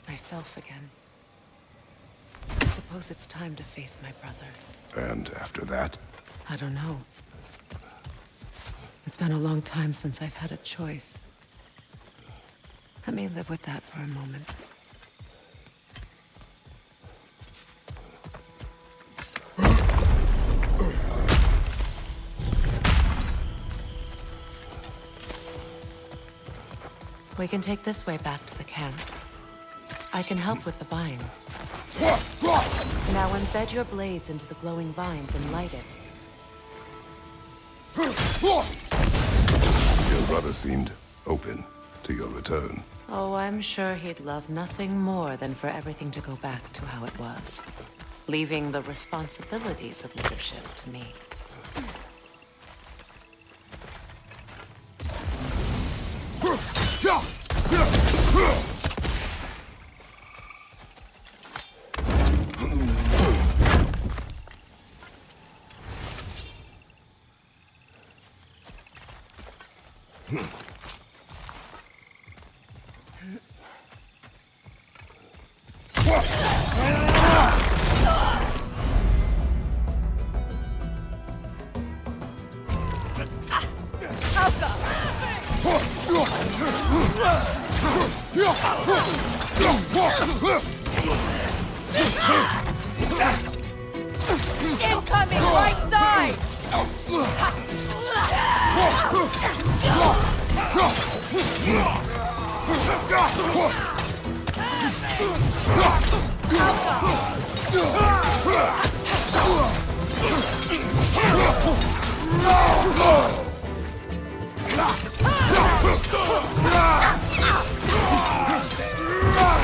myself again. I suppose it's time to face my brother. And after that? I don't know. It's been a long time since I've had a choice. Let me live with that for a moment. We can take this way back to the camp. I can help with the vines. Now embed your blades into the glowing vines and light it. Your brother seemed open to your return. Oh, I'm sure he'd love nothing more than for everything to go back to how it was, leaving the responsibilities of leadership to me. Incoming right side!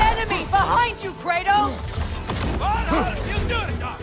Enemy behind you, Kratos! You do it, Doc!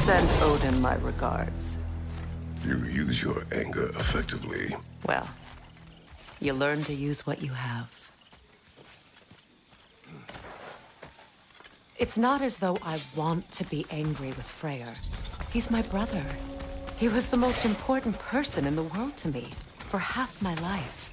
Send Odin my regards. You use your anger effectively. Well, you learn to use what you have. It's not as though I want to be angry with Freyr. He's my brother. He was the most important person in the world to me for half my life.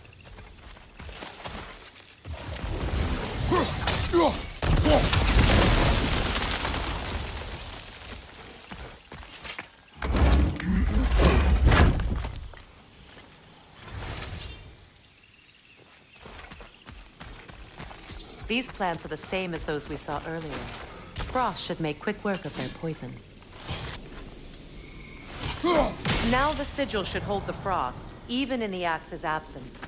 These plants are the same as those we saw earlier. Frost should make quick work of their poison. Now the sigil should hold the frost, even in the axe's absence.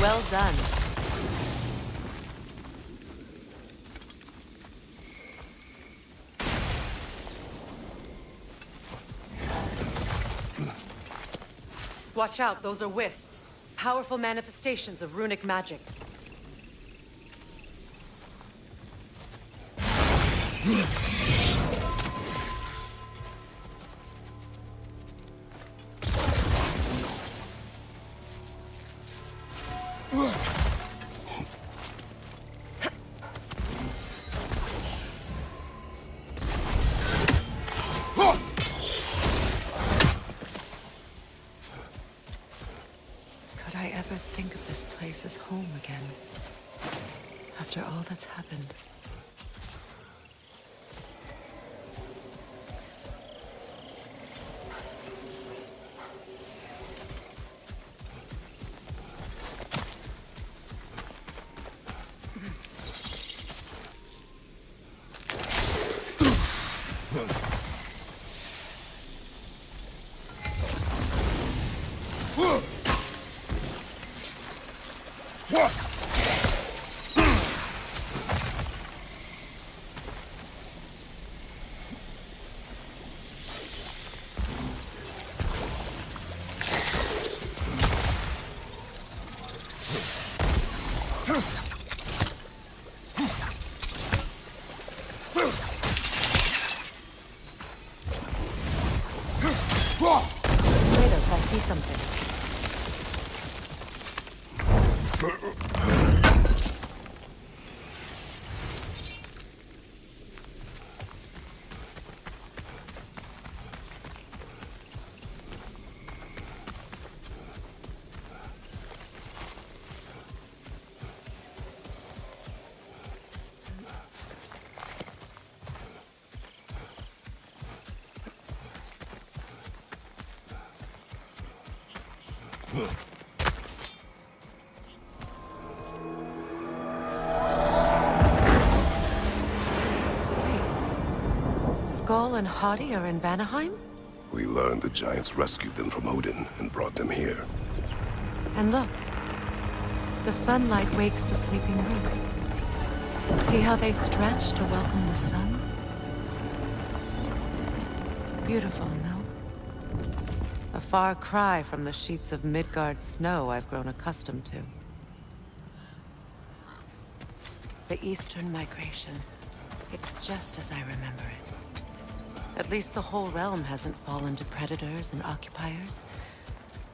Well done. Watch out, those are wisps. Powerful manifestations of runic magic. Could I ever think of this place as home again? After all that's happened. I see something. Skull and Hadi are in Vanaheim? We learned the giants rescued them from Odin and brought them here. And look. The sunlight wakes the sleeping roots. See how they stretch to welcome the sun? Beautiful, no? A far cry from the sheets of Midgard snow I've grown accustomed to. The Eastern migration. It's just as I remember it. At least the whole realm hasn't fallen to predators and occupiers.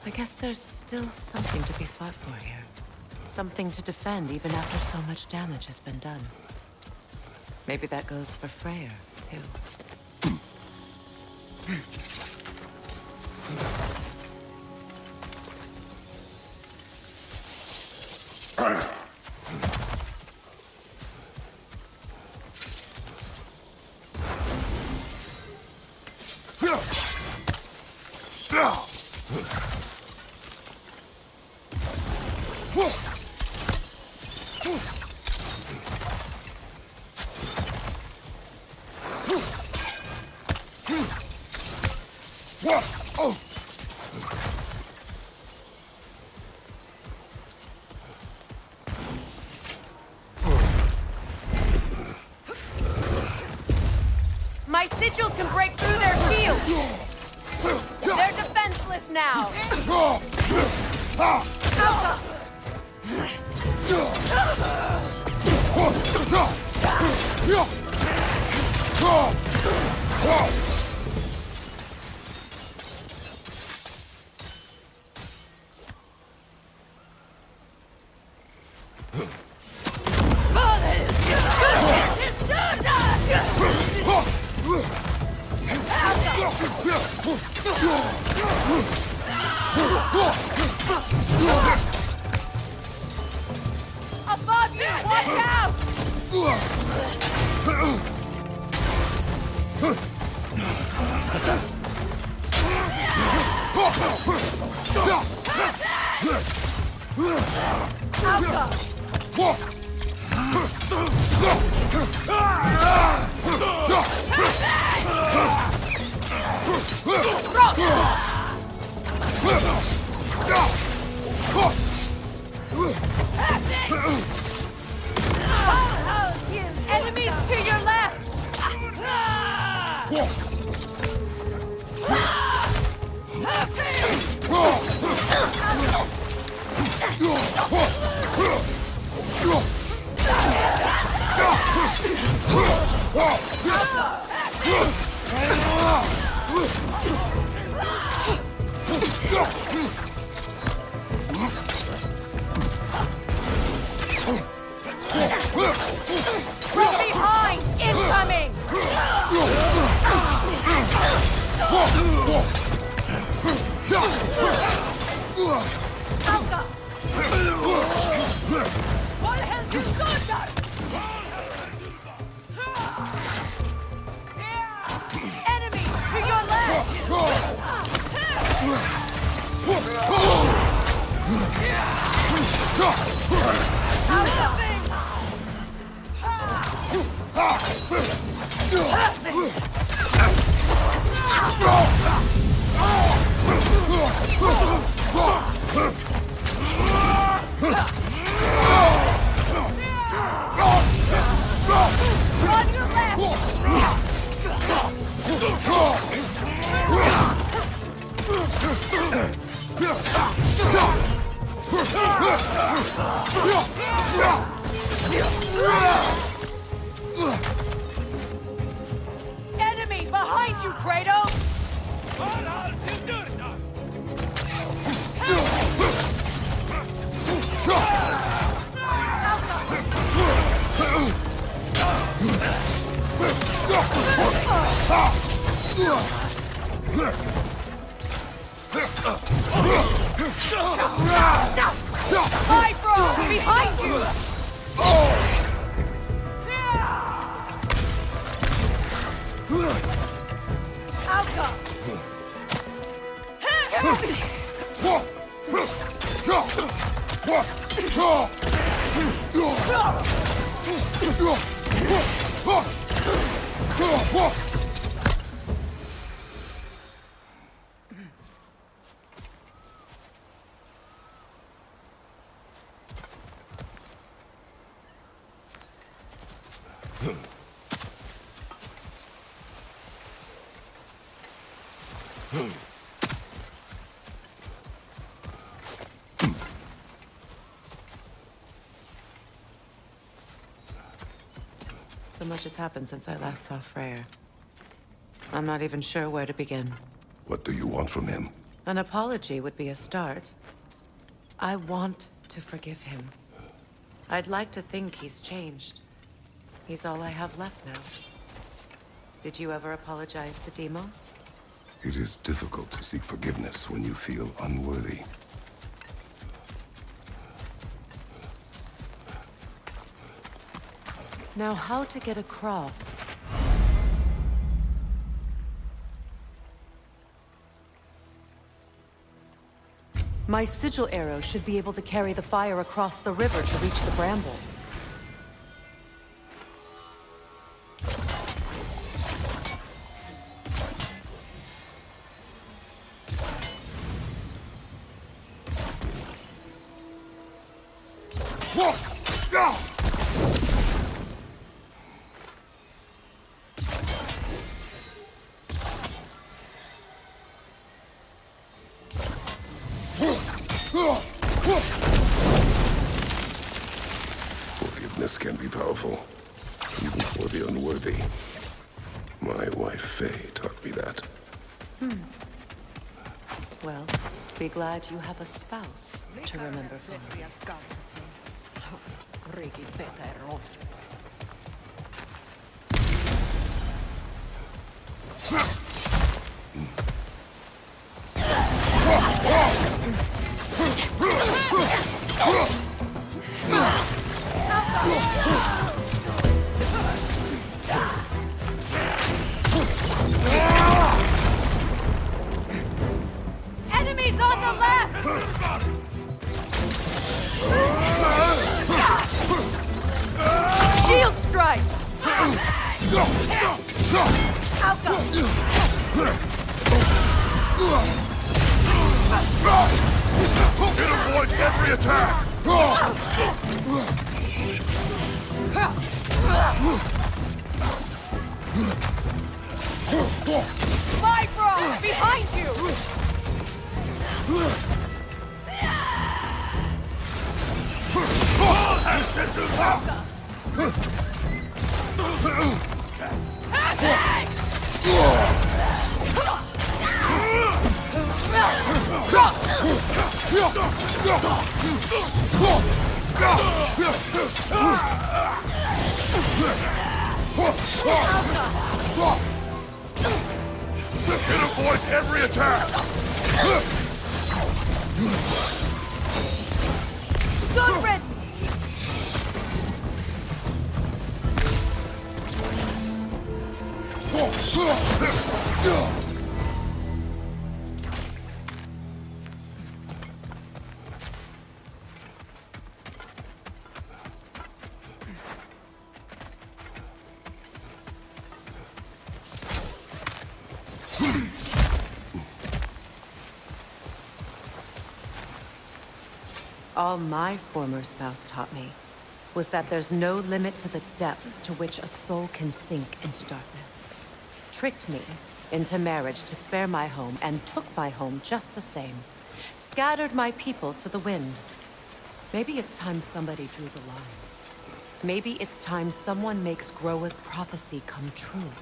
I guess there's still something to be fought for here. Something to defend even after so much damage has been done. Maybe that goes for Freyr, too. My sigils can break through their shields! They're defenseless now! Alpha! Above you! Watch out! Enemies to your left! From behind! Incoming! Alka! What has you done? Enemy to your left! On your Enemy behind you, Kratos! Hold on, you do it, Doc. Bifrost! Behind you! Outcome! So much has happened since I last saw Freyr. I'm not even sure where to begin. What do you want from him? An apology would be a start. I want to forgive him. I'd like to think he's changed. He's all I have left now. Did you ever apologize to Deimos? It is difficult to seek forgiveness when you feel unworthy. Now, how to get across? My sigil arrow should be able to carry the fire across the river to reach the bramble. Forgiveness can be powerful, even for the unworthy. My wife, Faye, taught me that. Well, be glad you have a spouse to remember fondly. Enemies on the left! Shield strike! Outcome! It avoids every attack! Bifrost! Behind you! It avoids every attack! Good riddance! All my former spouse taught me was that there's no limit to the depth to which a soul can sink into darkness. Tricked me into marriage to spare my home and took my home just the same. Scattered my people to the wind. Maybe it's time somebody drew the line. Maybe it's time someone makes Groa's prophecy come true.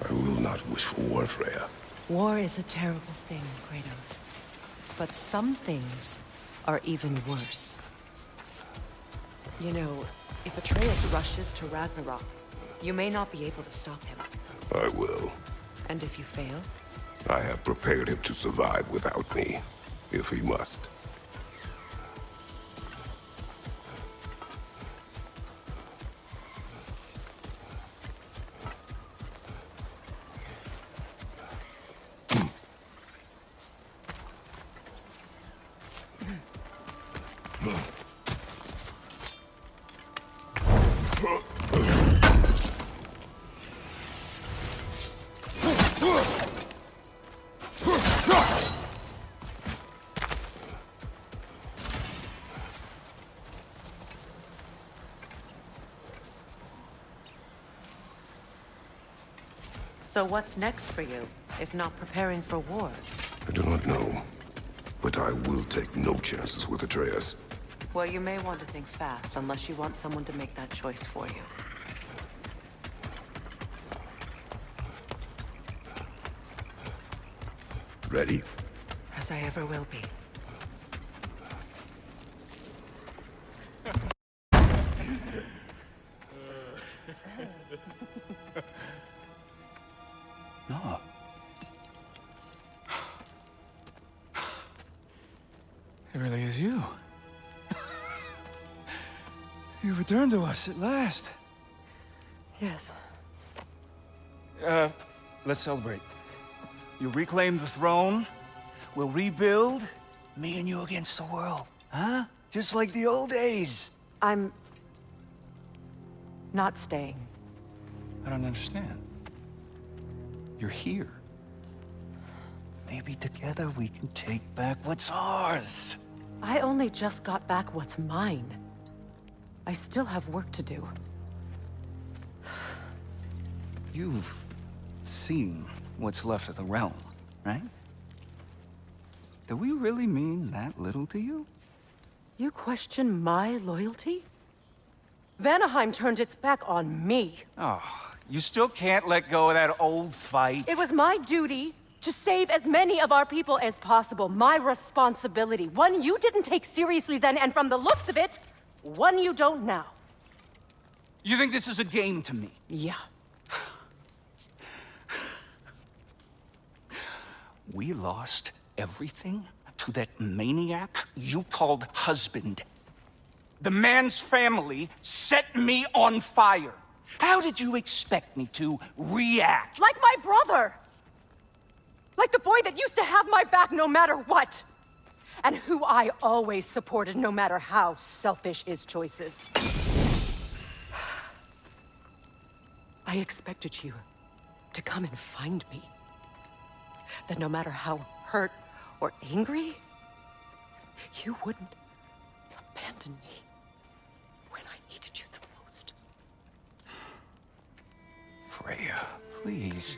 I will not wish for war, Freya. War is a terrible thing, Kratos. But some things are even worse. You know, if Atreus rushes to Ragnarok, you may not be able to stop him. I will. And if you fail, I have prepared him to survive without me, if he must. So what's next for you, if not preparing for war? I do not know, but I will take no chances with Atreus. Well, you may want to think fast, unless you want someone to make that choice for you. Ready? As I ever will be. No. It really is you. You returned to us at last. Yes. Let's celebrate. You reclaim the throne. We'll rebuild. Me and you against the world. Huh? Just like the old days. I'm... not staying. I don't understand. You're here. Maybe together we can take back what's ours. I only just got back what's mine. I still have work to do. You've seen what's left of the realm, right? Do we really mean that little to you? You question my loyalty? Vanaheim turned its back on me. Oh, you still can't let go of that old fight. It was my duty to save as many of our people as possible. My responsibility. One you didn't take seriously then, and from the looks of it, one you don't now. You think this is a game to me? Yeah. We lost everything to that maniac you called husband. The man's family set me on fire. How did you expect me to react? Like my brother! Like the boy that used to have my back no matter what! And who I always supported no matter how selfish his choices. I expected you to come and find me. That no matter how hurt or angry, you wouldn't abandon me when I needed you the most. Freya, please.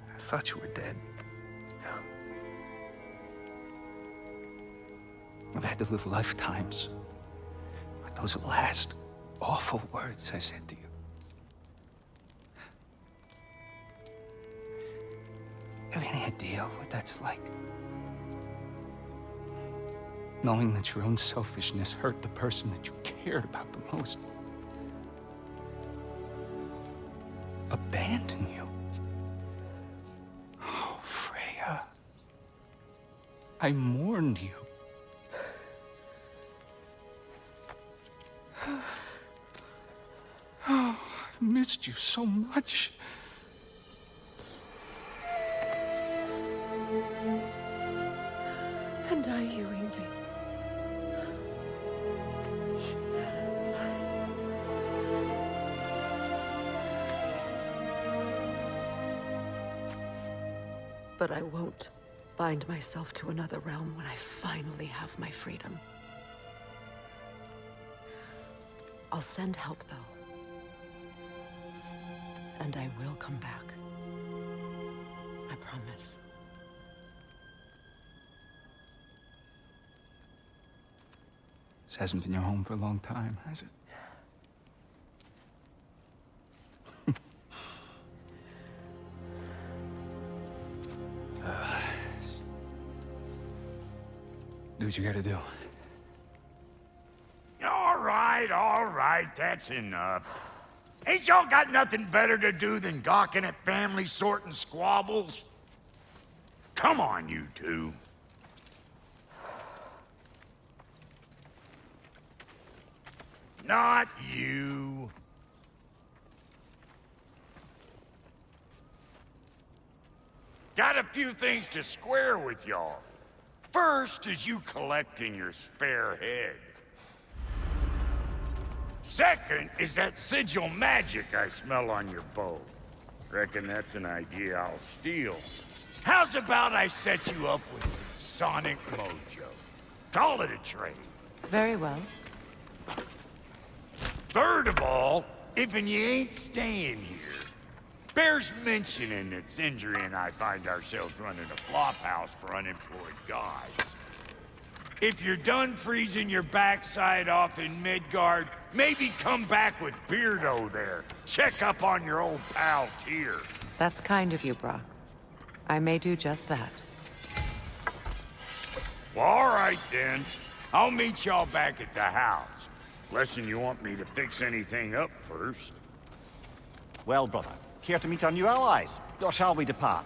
I thought you were dead. I've had to live lifetimes with those last awful words I said to you. Have any idea what that's like? Knowing that your own selfishness hurt the person that you cared about the most. Abandon you. Oh, Freya. I mourned you. Oh, I've missed you so much. And are you, Ingvi? But I won't bind myself to another realm when I finally have my freedom. I'll send help, though. And I will come back. I promise. This hasn't been your home for a long time, has it? Do what you gotta do. all right, that's enough. Ain't y'all got nothing better to do than gawking at family sorting squabbles? Come on, you two. Not you. Got a few things to square with y'all. First is you collecting your spare head. Second is that sigil magic I smell on your bow. Reckon that's an idea I'll steal. How's about I set you up with some sonic mojo? Call it a trade. Very well. Third of all, if you ain't staying here, bears mentioning that Sindri and I find ourselves running a flop house for unemployed guys. If you're done freezing your backside off in Midgard, maybe come back with Beardo there. Check up on your old pal Tyr. That's kind of you, Brock. I may do just that. Well, all right then. I'll meet y'all back at the house. Lesson you want me to fix anything up first. Well, brother, care to meet our new allies? Or shall we depart?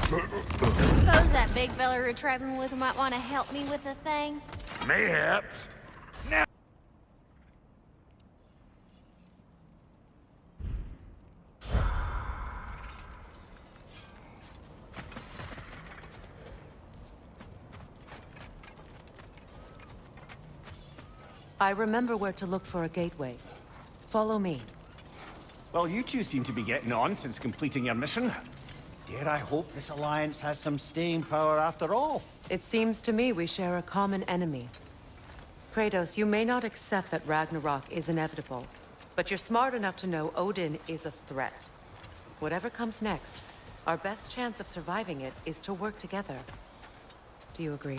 Suppose that big fella you're traveling with might want to help me with a thing? Mayhaps. Now... I remember where to look for a gateway. Follow me. Well, you two seem to be getting on since completing your mission. Dare I hope this alliance has some staying power after all? It seems to me we share a common enemy. Kratos, you may not accept that Ragnarok is inevitable, but you're smart enough to know Odin is a threat. Whatever comes next, our best chance of surviving it is to work together. Do you agree?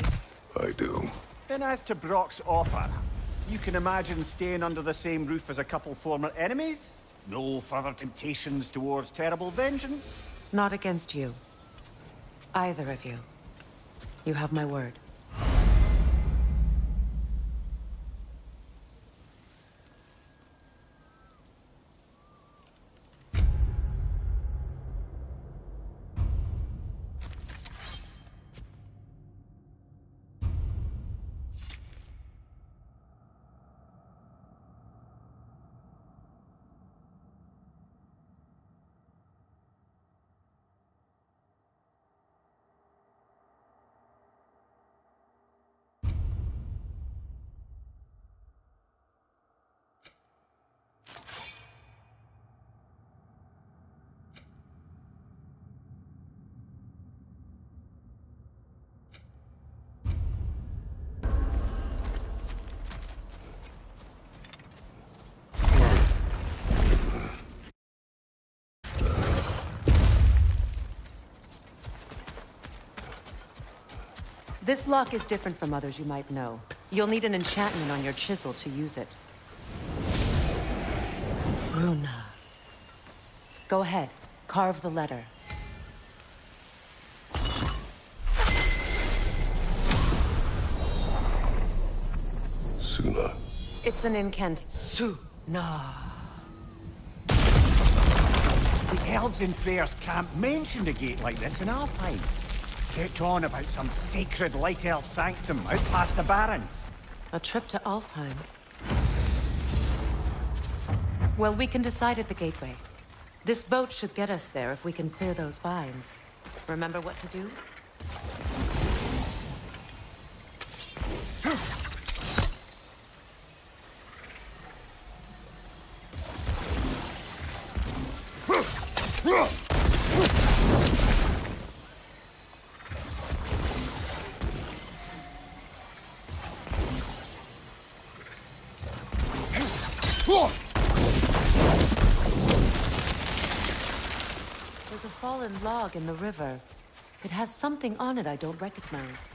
I do. Then as to Brock's offer, you can imagine staying under the same roof as a couple former enemies? No further temptations towards terrible vengeance? Not against you. Either of you. You have my word. This lock is different from others you might know. You'll need an enchantment on your chisel to use it. Runa. Go ahead. Carve the letter. Suna. It's an incantation. Suna. The elves in Freyr's camp mentioned a gate like this in Alfheim. Kept on about some sacred light elf sanctum out past the Barrens. A trip to Alfheim. Well, we can decide at the gateway. This boat should get us there if we can clear those vines. Remember what to do? There's a fallen log in the river. It has something on it I don't recognize.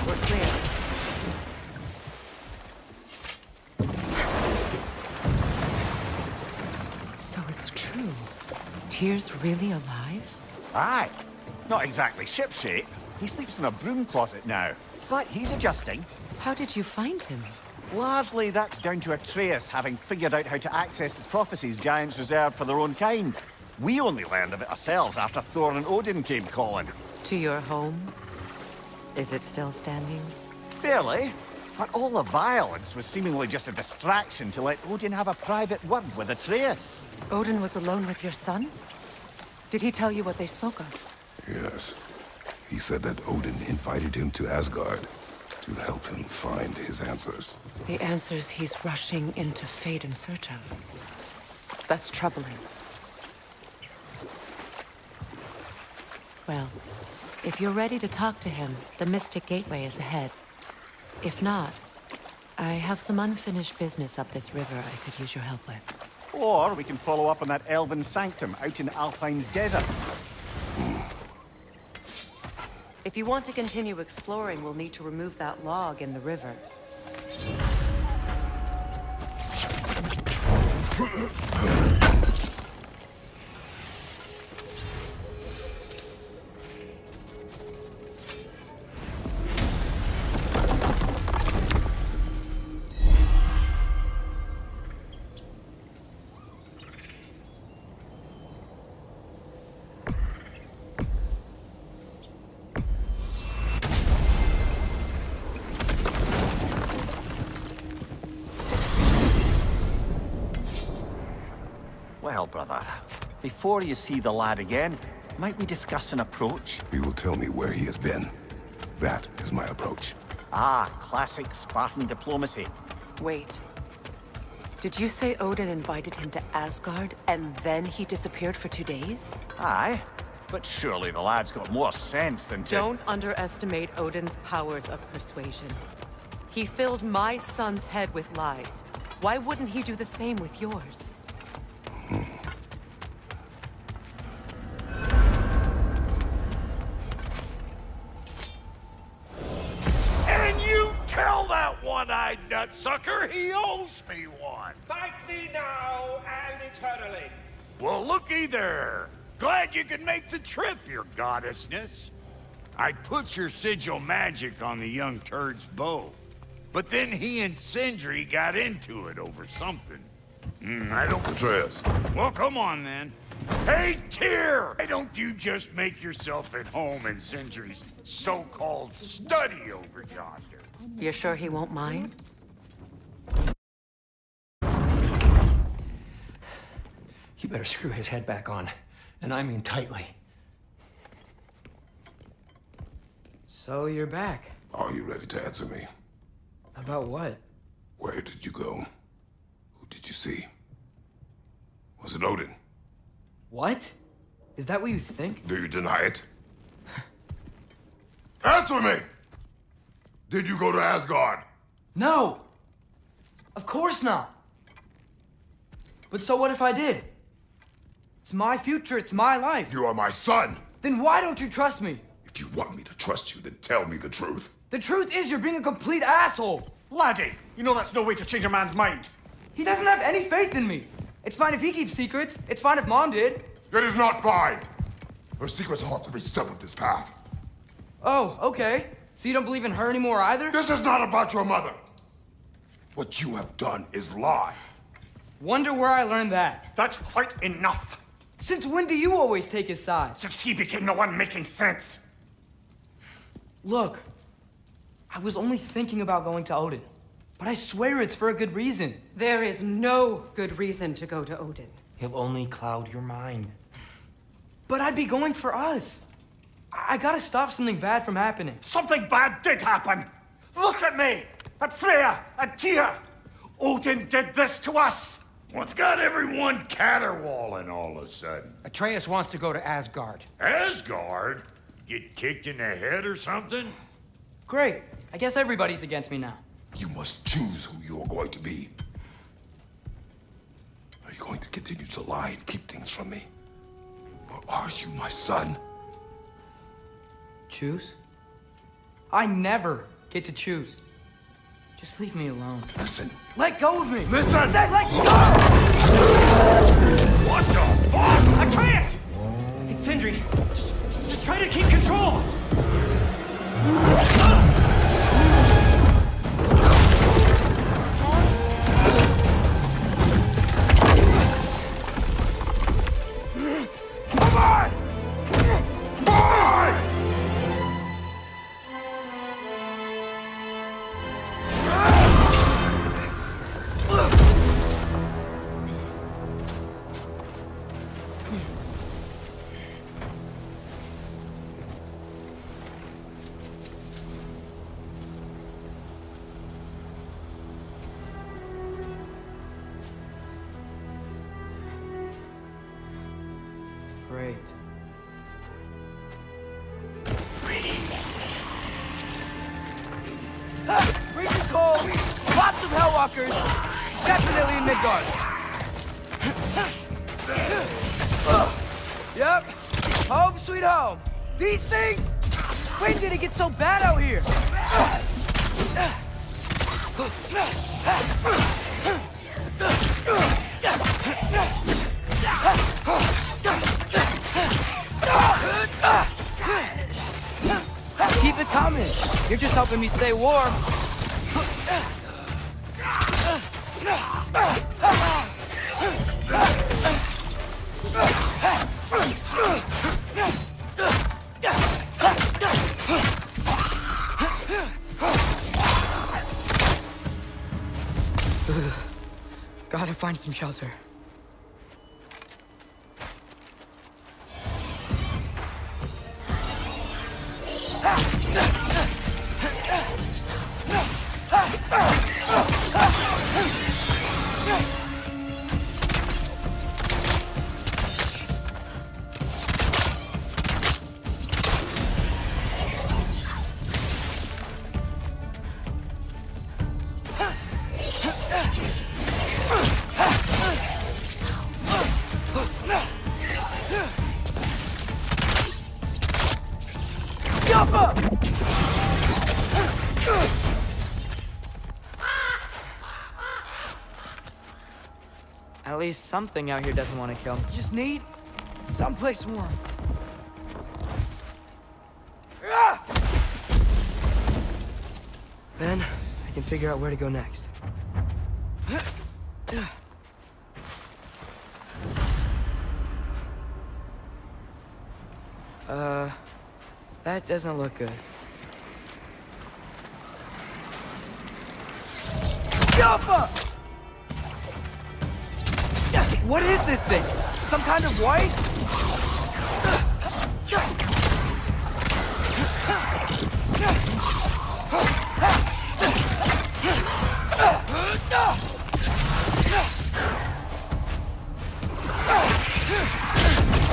We're clear. So it's true. Tyr's really alive? Aye. Not exactly shipshape. He sleeps in a broom closet now. But he's adjusting. How did you find him? Largely, that's down to Atreus having figured out how to access the prophecies giants reserved for their own kind. We only learned of it ourselves after Thor and Odin came calling. To your home? Is it still standing? Barely. But all the violence was seemingly just a distraction to let Odin have a private word with Atreus. Odin was alone with your son? Did he tell you what they spoke of? Yes. He said that Odin invited him to Asgard to help him find his answers. The answers he's rushing into fate in search of. That's troubling. Well, if you're ready to talk to him, the Mystic Gateway is ahead. If not, I have some unfinished business up this river I could use your help with. Or we can follow up on that elven sanctum out in Alfheim's desert. If you want to continue exploring, we'll need to remove that log in the river. Well, brother, before you see the lad again, might we discuss an approach? He will tell me where he has been. That is my approach. Ah, classic Spartan diplomacy. Wait. Did you say Odin invited him to Asgard, and then he disappeared for 2 days? Aye, but surely the lad's got more sense than to... Don't underestimate Odin's powers of persuasion. He filled my son's head with lies. Why wouldn't he do the same with yours? And you tell that one-eyed nutsucker he owes me one. Thank me now and eternally. Well, looky there. Glad you could make the trip, your goddessness. I put your sigil magic on the young turd's bow. But then he and Sindri got into it over something. I don't... Atreus. Well, come on, then. Hey, Tyr! Why don't you just make yourself at home in Sindri's so-called study over yonder? You're sure he won't mind? You better screw his head back on. And I mean tightly. So you're back. Are you ready to answer me? About what? Where did you go? Who did you see? Was it Odin? What? Is that what you think? Do you deny it? Answer me! Did you go to Asgard? No! Of course not! But so what if I did? It's my future, it's my life. You are my son! Then why don't you trust me? If you want me to trust you, then tell me the truth. The truth is you're being a complete asshole! Laddie, you know that's no way to change a man's mind. He doesn't have any faith in me. It's fine if he keeps secrets. It's fine if Mom did. It is not fine! Her secrets haunt every step of this path. Oh, okay. So you don't believe in her anymore either? This is not about your mother! What you have done is lie. Wonder where I learned that. That's quite enough. Since when do you always take his side? Since he became the one making sense. Look, I was only thinking about going to Odin. But I swear it's for a good reason. There is no good reason to go to Odin. He'll only cloud your mind. But I'd be going for us. I gotta stop something bad from happening. Something bad did happen. Look at me, at Freya, at Tyr. Odin did this to us. What's got everyone caterwauling all of a sudden? Atreus wants to go to Asgard. Asgard? Get kicked in the head or something? Great. I guess everybody's against me now. You must choose who you are going to be. Are you going to continue to lie and keep things from me? Or are you my son? Choose? I never get to choose. Just leave me alone. Listen. Let go of me! Listen! I said let go! What the fuck? Atreus! Sindri. Just try to keep control. Come on! Boy! Great. Freezing cold! Lots of Hellwalkers! Definitely in Midgard! Yep. Home sweet home. These things? When did it get so bad out here? Keep it coming. You're just helping me stay warm. Gotta find some shelter. At least something out here doesn't want to kill me. Just need someplace warm. Then I can figure out where to go next. That doesn't look good. What is this thing? Some kind of white?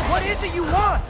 What is it you want?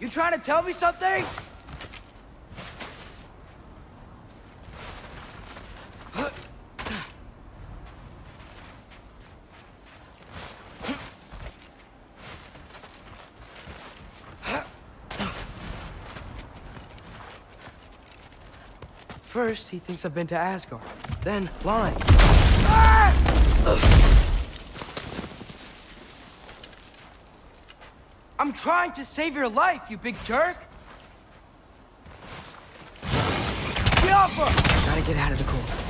You trying to tell me something? First, he thinks I've been to Asgard. Then, lying. I'm trying to save your life, you big jerk! Gotta get out of the cold.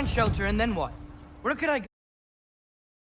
Shelter, and then what? Where could I